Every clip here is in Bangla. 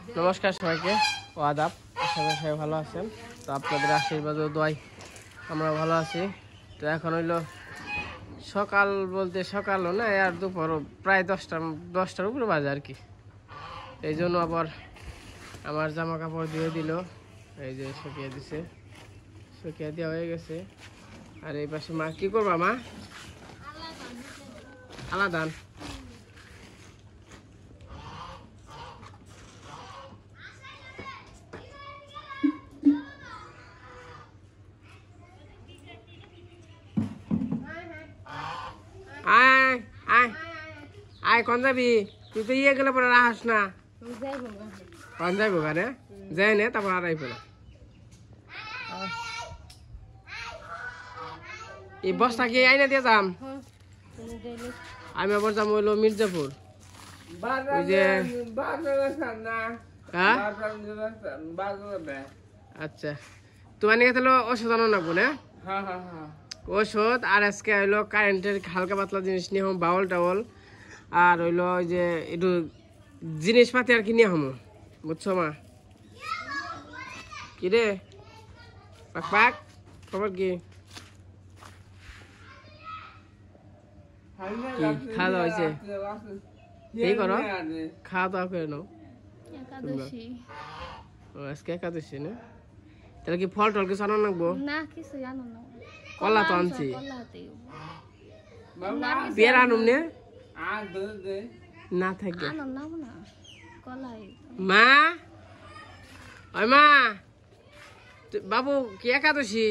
নমস্কার সবাইকে ও আদাব, আশা করি সবাই ভালো আছেন। তো আপনাদের আশীর্বাদ ও দোয়ায় আমরা ভালো আছি। তো এখন হইলো সকাল বলতে সকালও না, আর দুপুর প্রায় 10টার উপরে বাজে আর কি। এই জন্য আবার আমার জামা কাপড় ধুয়ে দিল, এই যে শুকিয়ে দিছে, শুকিয়ে দেওয়া হয়ে গেছে। আর এই পাশে মা কি করবা? মা আলাদা আয় আয় আয়, কোন যাবি তুই? তো ইয়ে গেলে পরে রাহাস না, কোন যাইব গানে যাই নে, তারপর আর আইব না। এই বস্তা কি আইনা দিয়ে যাম? আমি আবার যাম হইলো মির্জাপুর। ওই যে আচ্ছা, তোমার নিয়ে তাহলে ওষুধ আনো নাকবো না? ওষুধ আর আজকে হইলো কারেন্টের হালকা পাতলা জিনিস নিয়ে হম, বাউল টাউল আর হইলো ওই যে একটু জিনিসপাতি আর কি নিয়ে হম, বুঝছো মা? কি রে পাক পাক, খবর কি? খাওয়া দাওয়া হয়েছে? এই করো, খাওয়া দাওয়া করে নাও। আজকে একাদশী না? তাহলে কি ফল টল কিছু আনো নাকবো? কলা তো আনছি, পেয়ারা আনুম নে না থাকে। মা ওই মা, বাবু কি একাদশী?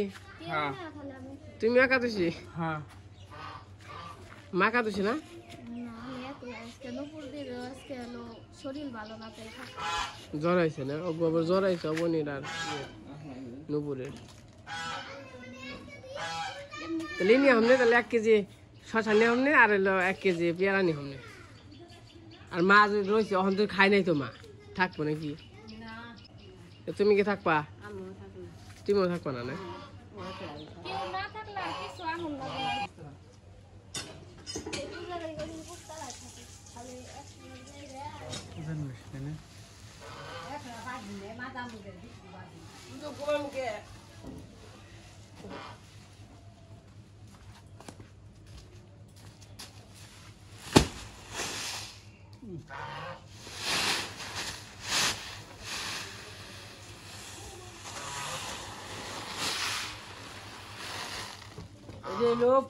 তুমি একাদশী? মা একাদশী না? জ্বর হয়েছে না? জ্বর হয়েছে অবনীর আর নুপুরের। তাহলে নিয়ে হমনে, তাহলে 1 কেজি শশা নিয়ে হমনে, আর হলো 1 কেজি পেয়ারা নিয়ে হমনে। আর মা যদি রয়েছে এখন তুই খাই নাই তো, মা থাকবো নাকি? তুমি কি থাকবা? তুমিও থাকবা না? না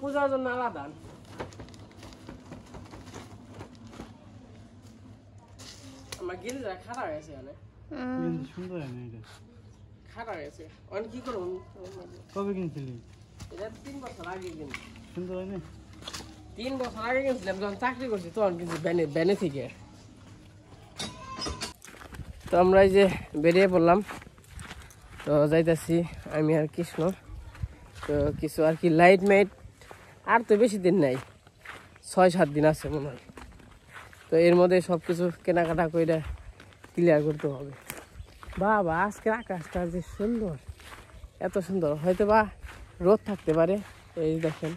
পূজার জন্য আলাদা। আমার গিরিজা খারাপ হয়েছে, সুন্দর খারাপ হয়েছে। অনেক কি করবো? কবে কিনছিলি? এটা 3 বছর আগে কিনছি। সুন্দর হয় না? 3 বছর আগে কিনছিলাম, যখন চাকরি করছি তখন কিনছি ব্যানে থেকে। তো আমরা এই যে বেরিয়ে পড়লাম, তো যাইতেছি আমি আর কৃষ্ণ। তো কিছু আর কি লাইট মাইট, আর তো বেশি দিন নাই, 6-7 দিন আছে মনে হয়। তো এর মধ্যে সব কিছু কেনাকাটা করে ক্লিয়ার করতে হবে। বাবা আজকের আকাশটা যে সুন্দর, এত সুন্দর, হয়তো বা রোদ থাকতে পারে। এই দেখেন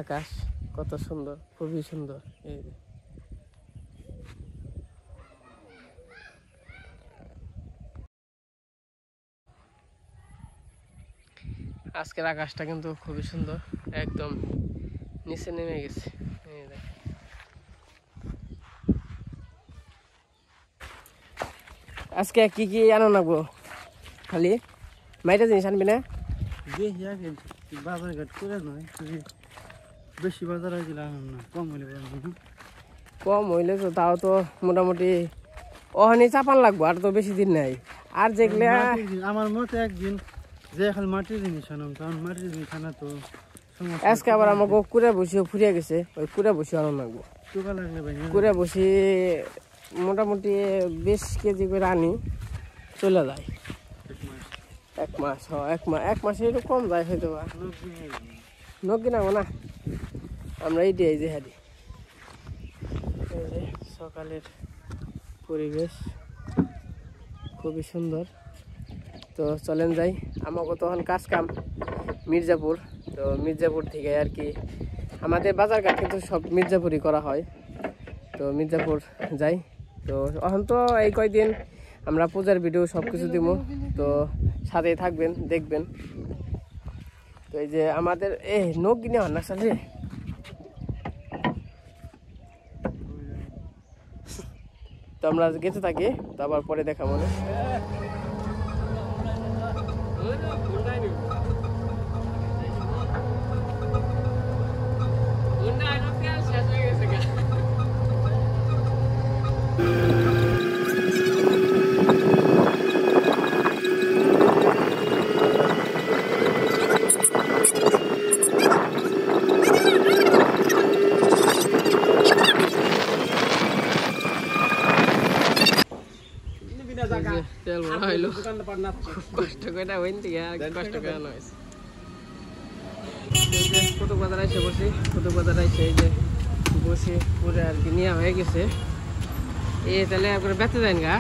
আকাশ কত সুন্দর, খুবই সুন্দর। এই যে আজকের আকাশটা কিন্তু খুবই সুন্দর, একদম নিচে নেমে গেছে। এই দেখেন আজকে কি কি আনো নাগবো? খালি মাইটা জিনিস আনবি না? বাজার ঘাট করে নয়, বেশি বাজার হয়ে গেলে আনন্দ না, কম হইলে তো তাও তো মোটামুটি ওখানে চাপান লাগবো, আর তো বেশি দিন নাই। আর যেগুলা আমার মতে একদিন যে খালি মাটির জিনিস আনাম, কারণ মাটির জিনিস আনা তো আজকে আবার আমাকে কুড়ে বসিও ফুরিয়ে গেছে, ওই কুড়ে বসি আনাম লাগবো। কুড়ে বসি মোটামুটি 20 কেজি করে আনি, চলে যায় 1 মাস। 1 মাসে একটু কম যায় হয়তো বা, নখ কিনাবো না আমরা। এই যে হারি, এই যে সকালের পরিবেশ খুবই সুন্দর। তো চলেন যাই, আমাকে তখন কাজ কাম মির্জাপুর। তো মির্জাপুর থেকে আর কি আমাদের বাজারঘাট কিন্তু সব মির্জাপুরই করা হয়। তো মির্জাপুর যাই। তো এখন তো এই কয়দিন আমরা পূজার ভিডিও সব কিছু দিব, তো সাথেই থাকবেন, দেখবেন। তো এই যে আমাদের নখ কিনে হন না সাথে, তো আমরা গেতে থাকি, তো আবার পরে দেখা মনে। তেল ভরা হইলো, কষ্ট করে হইন থেকে কষ্ট করে নয়। কুতুব বাজার এসে বসি, কুতুব বাজার এসে এই যে বসে পুরো আর কি নেওয়া হয়ে গেছে। তাহলে একবার বেঁচে যান গা।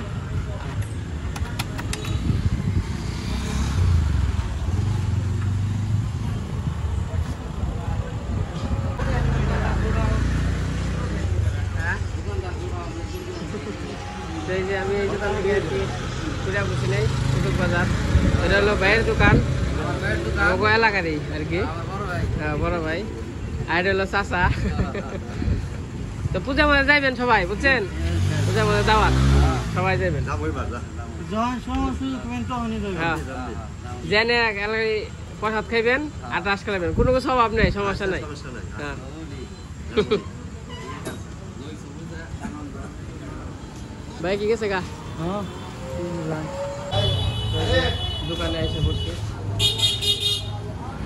এই যে আমি এই দোকান থেকে আর কি পুরা বসি নাই, কুতুব বাজার। এটা হলো ভাইয়ের দোকান, আমাকে এলাকারই আর কি, বড় ভাই। আর এটা হলো চাচা। তো পূজা মধ্যে যাইবেন সবাই, বুঝছেন? পূজা মধ্যে দাওয়াত, সবাই যাবেন। হ্যাঁ, জেনে প্রসাদ খাইবেন আর রাস খেলাবেন, কোনো কিছু অভাব নেই, সমস্যা নাই। হ্যাঁ, ভাই কি গেছে গা? দোকানে এসে বসছে,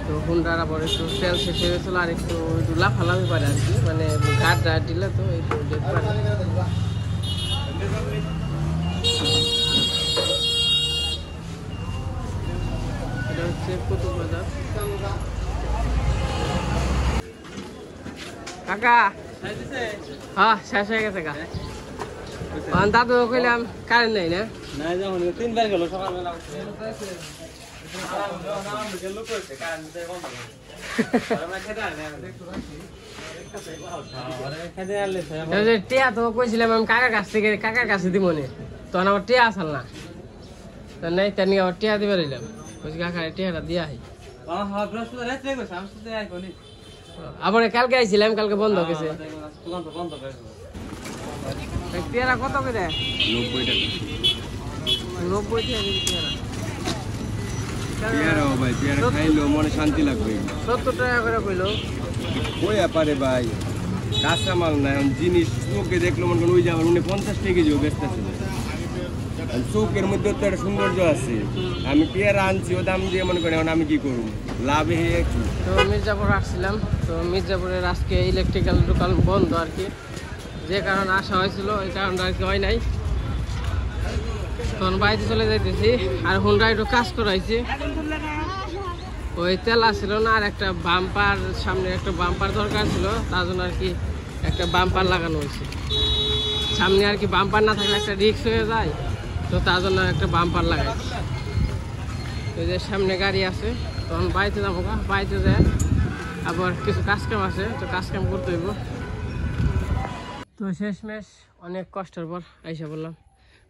তো হুন্ডার আবার একটু তেল শেষ হয়ে গেছিল, আর একটু লাফালাফি পারে আর কি, মানে গাড় ডাট দিলে তো একটু ডেট পারে। এটা হচ্ছে কুতুব বাজার। কাকা হ্যাঁ শেষ হয়ে গেছে গা। দাদু কইলাম কারেন্ট নেই না, তিনবার গেল সকালবেলা। টিয়া তো কইছিলাম আমি কাকার কাছ থেকে, কাকার কাছে দিব নে, তখন আমার টিয়া আসল না, নাই তেমনি আবার টিয়া দিবে রইলাম। বলছি কাকা টিয়াটা দিয়া আবার কালকে আইছিলাম, কালকে বন্ধ গেছে। পেয়ারা কত করে? 90 টাকা। 90 টাকা পেয়ারা ভাই, পেয়ারা খাইলো মনে শান্তি লাগবে। 70 টাকা করে কইলো। ওই পারে ভাই, কাঁচা মাল না, জিনিস চোখে দেখলো মনে করেন ওই যাবার উনি 50 টাকা কেজি বেচতেছে। চোখের মধ্যে তো একটা সৌন্দর্য আছে। আমি পেয়ারা আনছি, ও দাম দিয়ে মনে করেন এখন আমি কি করবো, লাভে। তো মির্জাপুর আসছিলাম, তো মির্জাপুরের আজকে ইলেকট্রিক্যাল দোকান বন্ধ আর কি, যে কারণে আসা হয়েছিল ওই কারণটা আর কি হয় নাই। তখন বাড়িতে চলে যাইতেছি, আর হুন্ডা একটু কাজ করাইছি, ওই তেল আসছিল না, আর একটা বাম্পার, সামনে একটা বাম্পার দরকার ছিল, তার জন্য আর কি একটা বাম্পার লাগানো হয়েছে সামনে। আর কি বাম্পার না থাকলে একটা রিস্ক হয়ে যায়, তো তার জন্য একটা বাম্পার লাগাইছি। তো যে সামনে গাড়ি আছে, তখন বাড়িতে যাবো, বাড়িতে যায় আবার কিছু কাজকাম আছে, তো কাজকাম করতে হইব। তো শেষমেশ অনেক কষ্টের পর আইসা বললাম।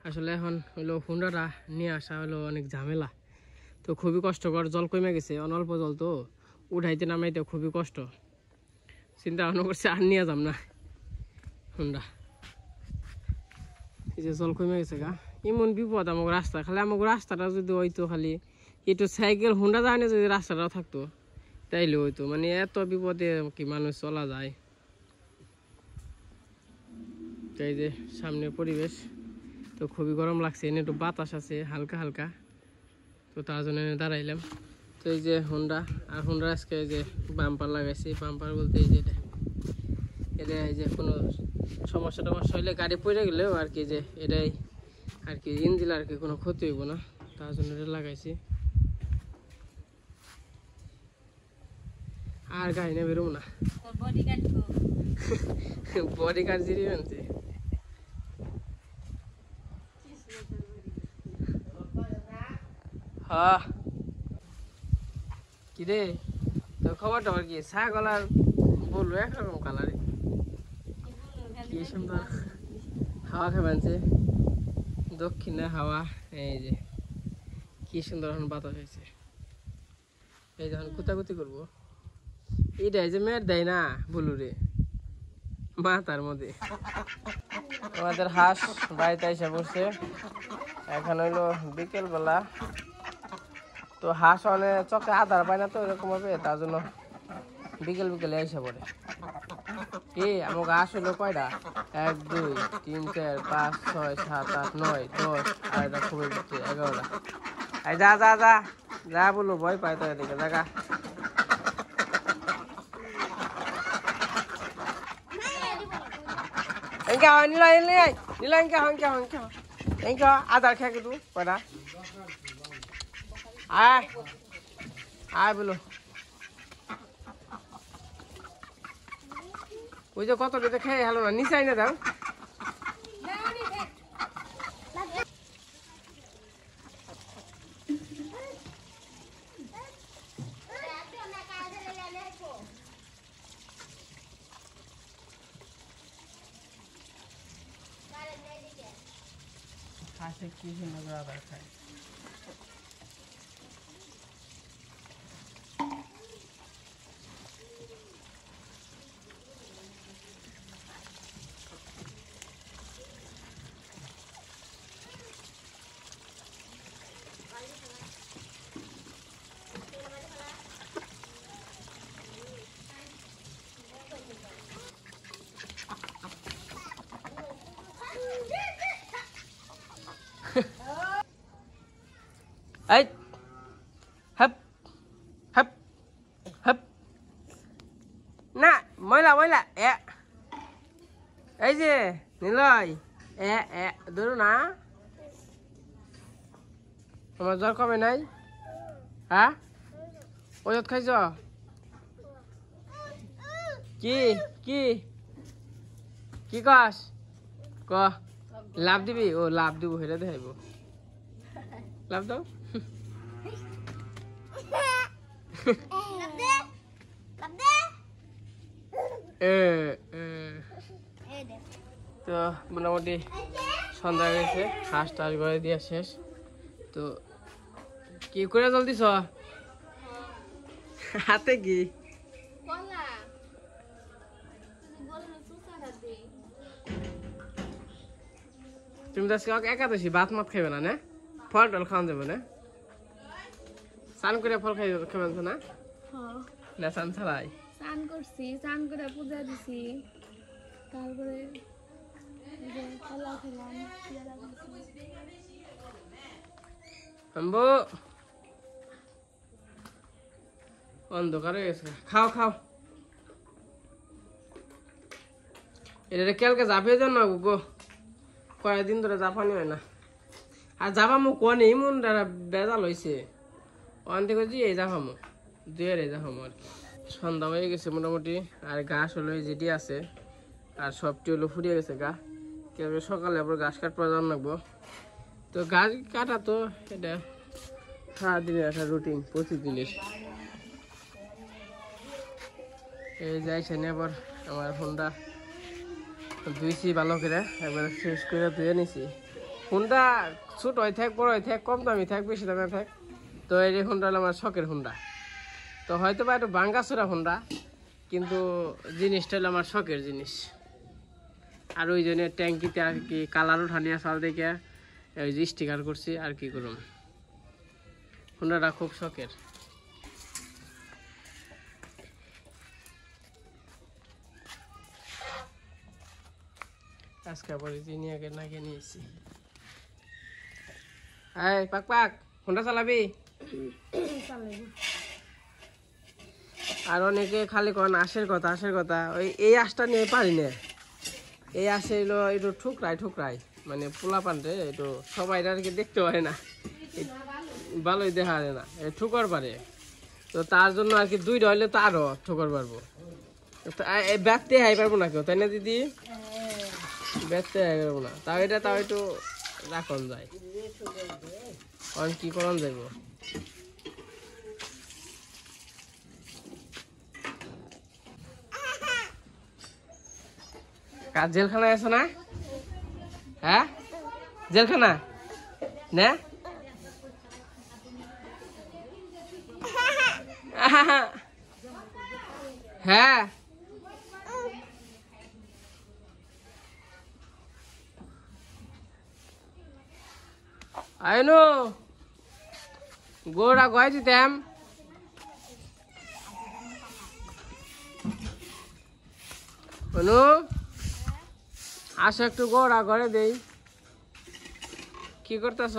আসলে এখন হলো হুন্ডাটা নিয়ে আসা হলো অনেক ঝামেলা, তো খুবই কষ্টকর। জল কমে গেছে, অনল্প জল, তো উঠাইতে নামাইতে খুবই কষ্ট। চিন্তা ভাবনা করছে আর নিয়ে যাম না হুন্ডা। এই যে জল কমে গেছে গা, এমন বিপদ আমাকে রাস্তা। খালি আমাকে রাস্তাটা যদি হইতো, খালি একটু সাইকেল হুন্ডা যায় না, যদি রাস্তাটাও থাকতো তাইলে হইতো। মানে এত বিপদে কি মানুষ চলা যায়। এই যে সামনে পরিবেশ, তো খুবই গরম লাগছে, এনে একটু বাতাস আছে হালকা হালকা, তো তার জন্য দাঁড়াইলাম। তো এই যে হুন্ডা, আর হুন্ডা আজকে এই যে বাম্পার লাগাইছি। বাম্পার বলতে এই যে এটা এই যে কোনো সমস্যা টমস্যা হইলে গাড়ি পড়ে গেলেও আর কি, যে এটাই আর কি ইঞ্জিন আর কি কোনো ক্ষতি হইব না, তার জন্য এটা লাগাইছি। আর গাড়ি না বেরোবো না, বডি গার্ড জিরি আনছে। হ্যাঁ কি রে, তোর খবর টবর কি? ছাগল আর বলবো একরকম কালারে, কি সুন্দর হাওয়া খেয়ে বানছে, দক্ষিণে হাওয়া, এই যে কি সুন্দর এখন বাতাস হয়েছে। এই যখন কুতাকুতি করবো, এইটাই যে মেয়ের দেয় না বলুরে মাথার মধ্যে। আমাদের হাঁস বাড়িতে এসে পড়ছে, এখন হইলো বিকেল বেলা। তো হাঁস অনেক চকে আধার পায় না তো এরকম হবে, তার জন্য বিকেল বিকেলে এসে পড়ে। কি আমাকে হাঁস হইলো কয়টা? 1 2 3 4 5 6 7 8 9 10, আর এটা খুবই 11টা। এই যা যা যা যা বলো, ভয় পায় তো এদিকে জায়গা। আধার খেয়ে কিন্তু কয়টা আয় আয় বলো। ওই যে কত খেয়ে হলো না, নিচাই না দাও। হাঁসে কি সুন্দর আধার খায়। এই হপ হপ হপ না, ময়লা ময়লা এ, এই যে নিলয় এ এ ধরু না। তোমার জ্বর কমে নাই? হ্যাঁ ওষুধ খাইছ? কি কি কি কস ক? লাভ দিবি? ও লাভ দিব, হেরে দেখাইব। লাভ দাও। তো মোটামুটি সন্ধ্যা গেছে, হাঁস টাস ঘরে দিয়া শেষ। তো কি করে জল দিছ হাতে? কি তুমি তো আজকে একাদশী, ভাত মাত খাইবে না? ফল টল খাওয়া যাবে না? স্নান করে ফল খাবেন না? না স্নান ছাড়াই? স্নান করছি, স্নান করে পূজা দিছি, তারপরে অন্ধকার হয়ে গেছে। খাও খাও, এটা কালকে জাপিয়ে যান না গো, কয়েকদিন ধরে জাপানি হয় না। আর জাপামো কনে ইমন বেজাল হয়েছে, ওখান থেকে এই জাপামো দুয়ের জাপামো আর কি। সন্ধ্যা হয়ে গেছে মোটামুটি, আর ঘাস হলো যেটি আছে, আর সবটি হলো ফুরিয়ে গেছে গা। কেউ সকালে আবার ঘাস কাটপা যান লাগবো। তো ঘাস কাটা তো এটা সারাদিনের একটা রুটিন, প্রতিদিনের। এই যাইছে আবার আমার ফোনটা ধুইছি ভালো করে, একবারে শেষ করে ধুয়ে নিছি। ফোনটা ছোট হয়ে থাক, বড় হয়ে থাক, কম দামি থাক, বেশি দামে থাক, তো এই ফোনটা হলো আমার শখের ফোনটা। তো হয়তো বা একটু ভাঙ্গাচোরা ফোনটা, কিন্তু জিনিসটা হলো আমার শখের জিনিস। আর ওই জন্য ট্যাঙ্কিতে আর কি কালার উঠানিয়া চাল দেখে ওই যে স্টিকার করছি, আর কি করুন। ফোনটা খুব শখের। আজকে আবার জিনিয়াকে নাকি নিয়েছি। এই পাক পাক, ফোনটা চালাবি? আর অনেকে খালি কন আশের কথা, আশের কথা। ওই এই আশটা নিয়ে পারি না। এই আসে এলো একটু ঠুকরাই ঠুকরাই, মানে পোলা পান্ডে একটু সবাই আর কি দেখতে পারে না, ভালোই দেখা যায় না, ঠুকর পারে। তো তার জন্য আর কি দুইটা হইলে তো আরো ঠুকর পারবো। ব্যক্তি হাই পারবো না কেউ, তাই না দিদি? ব্যক্তি হাই পারবো না, তাও এটা তাও একটু রাখন যায়, অন কি করন যাইব। জেলখানায় আছো না? হ্যাঁ জেলখানা না হ্যাঁ আইনো গোড়া গয় দিতাম অনু আসো একটু গোড়া ঘরে দেই কি করতেছ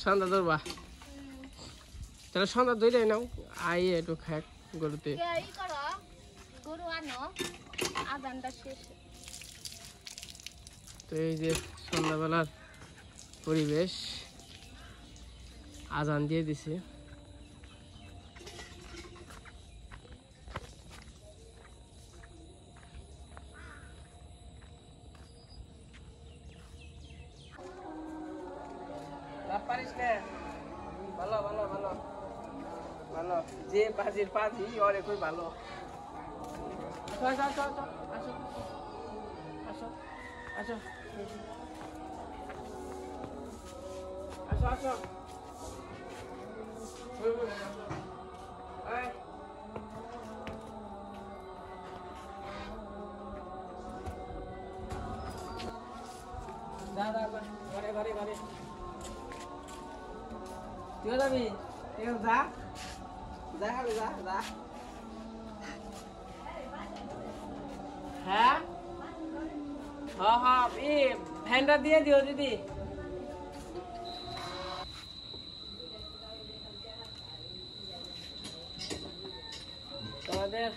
সন্ধ্যা ধরবা তাহলে সন্ধ্যা ধরে নাও আই একটু খাক গরুতে তো এই যে সন্ধ্যাবেলার পরিবেশ আজান দিয়ে দিছে পারিস না ভালো ভালো ভালো ভালো যে বাজির পাজি ওরে কই ভালো আসো আসো আসো আসো আসো আসো আসো এই যা যা ঘরে ঘরে ঘরে তুই যাবি ঠিক আছে যা যা খাবি যা যা হ্যাঁ হ্যাঁ হ্যাঁ ফ্যানটা দিয়ে দিও দিদি তোমাদের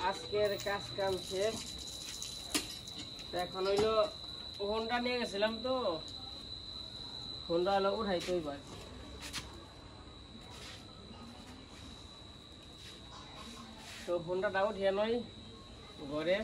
আজকের কাজ কাম শেষ এখন হইলো হোন্ডা নিয়ে গেছিলাম তো হোন্ডা হলো উঠাইতে হইবার তো হোন্ডাটা উঠিয়ে নয় ঘরে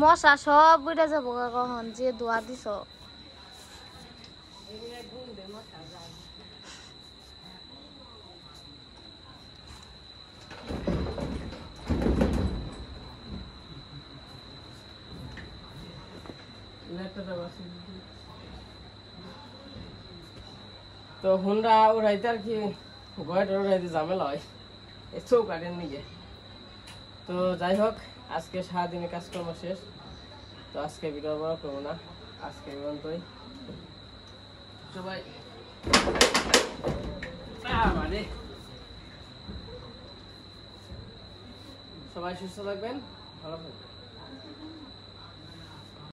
মশা সব বুড়া যাবো কখন যে দোয়া দিছ তো হোন্ডা উড়াইতে আর কি গয়টা উড়াইতে ঝামেলা হয় এই চৌকাটের নিকে তো যাই হোক আজকে সারাদিনে কাজকর্ম শেষ তো আজকে ভিডিও বড় করবো না আজকে পর্যন্তই সবাই সবাই সুস্থ থাকবেন ভালো থাকবেন।